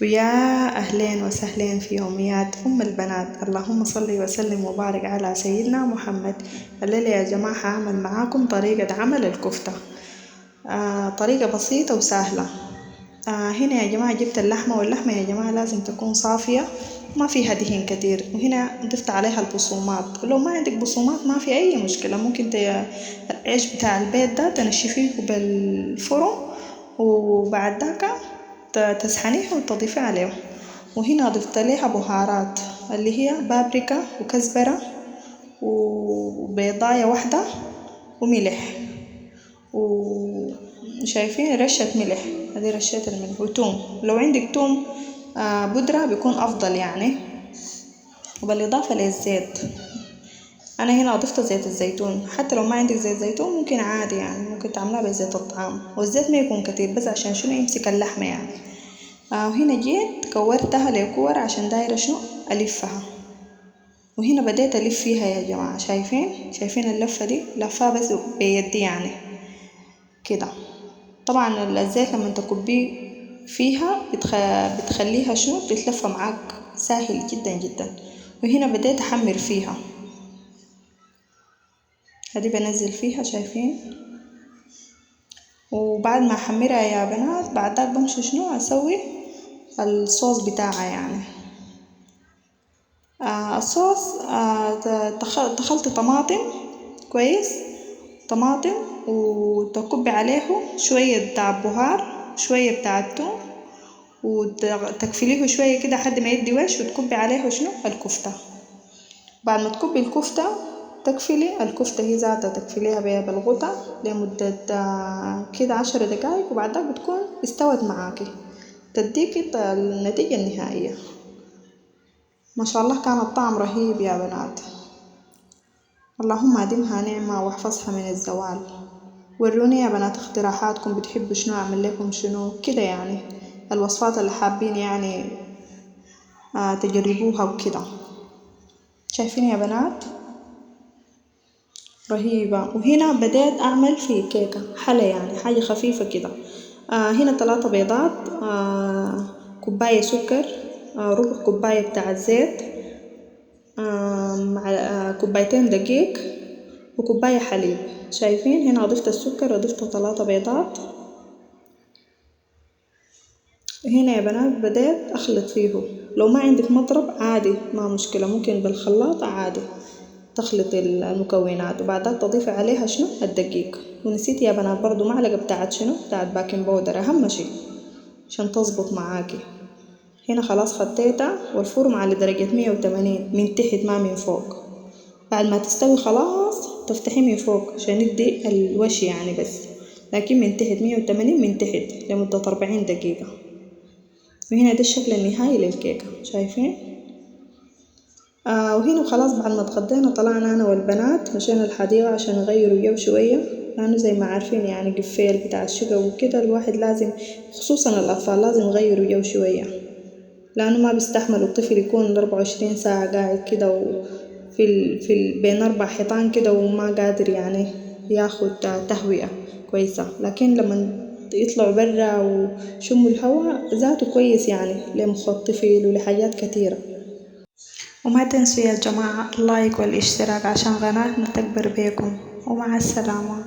ويا أهلين وسهلين في يوميات أم البنات. اللهم صل وسلم وبارك على سيدنا محمد. الليلة يا جماعة هعمل معاكم طريقة عمل الكفتة. طريقة بسيطة وسهلة. هنا يا جماعة جبت اللحمة، واللحمة يا جماعة لازم تكون صافية ما فيها دهن كتير، وهنا ضفت عليها البصومات. ولو ما عندك بصومات ما في أي مشكلة، ممكن العيش بتاع البيت ده تنشفيه بالفرن وبعد ذاك تسحنيه وتضيفيه عليه. وهنا ضفت ليها بهارات اللي هي بابريكا وكزبرة وبيضاية واحدة وملح، وشايفين رشة ملح، هذه رشة الملح، وتوم لو عندك توم بودرة بيكون أفضل يعني. وبالإضافة للزيت، أنا هنا أضفت زيت الزيتون، حتى لو ما عندك زيت زيتون ممكن عادي يعني، ممكن تعملها بزيت الطعام، والزيت ما يكون كتير بس عشان شنو يمسك اللحمة يعني. وهنا جيت كورتها لكور عشان دايرة شنو ألفها، وهنا بديت ألف فيها يا جماعة. شايفين اللفة دي لفها بس بيدي يعني كده. طبعا الزيت لما تكبيه فيها بتخليها شنو بتتلفى معاك سهل جدا جدا. وهنا بديت أحمر فيها، هدي بنزل فيها شايفين. وبعد ما أحمرها يا بنات بعد ذاك بمشي شنو أسوي الصوص بتاعها يعني. الصوص دخلت طماطم كويس، طماطم، وتكبي عليه شوية بتاع بهار شوية بتاع التوم، وتكفليه شوية كده لحد ما يدي وش، وتكبي عليه شنو الكفتة. بعد ما تكبي الكفتة تكفلي الكفتة هي ذاتها، تكفليها بالغطا لمدة كده 10 دقايق، وبعد ذاك بتكون استوت معاكي، تديكي النتيجة النهائية. ما شاء الله كان الطعم رهيب يا بنات. اللهم أدمها نعمة واحفظها من الزوال. وروني يا بنات اقتراحاتكم، بتحبوا شنو أعمل لكم شنو كده يعني، الوصفات اللي حابين يعني تجربوها وكده. شايفين يا بنات رهيبة. وهنا بديت أعمل في كيكة حلا يعني حاجة خفيفة كده. هنا 3 بيضات، كوباية سكر، ربع كوباية بتاع الزيت، مع كوبايتين دقيق، وكوباية حليب. شايفين هنا أضفت السكر وأضفت 3 بيضات. هنا يا بنات بديت أخلط فيه، لو ما عندك مضرب عادي ما مشكلة، ممكن بالخلاط عادي تخلط المكونات، وبعدها تضيفي عليها شنو الدقيق. ونسيت يا بنات برضو معلقة بتاعت شنو بتاعت باكنج باودر، أهم شي عشان تظبط معاكي. هنا خلاص خطيتها، والفرن على درجة 180 من تحت ما من فوق. بعد ما تستوي خلاص تفتحيه من فوق عشان يدي الوش يعني بس، لكن من تحت 180 من تحت لمدة 40 دقيقة. وهنا ده الشكل النهائي للكيكة شايفين. وهنا خلاص بعد ما اتغدينا طلعنا أنا والبنات مشينا الحديقة عشان نغيروا جو شوية، لأنه زي ما عارفين يعني قفيل بتاع الشقق وكده، الواحد لازم خصوصا الأطفال لازم يغيروا جو شوية، لأنه ما بيستحملوا الطفل يكون 24 ساعة قاعد كده بين 4 حيطان كده وما قادر يعني ياخد تهوية كويسة. لكن لما يطلعوا برا وشموا الهواء ذاته كويس يعني لمخ الطفل ولحاجات كتيرة. وما تنسوا يا جماعة اللايك والاشتراك عشان قناتنا تكبر بيكم، ومع السلامة.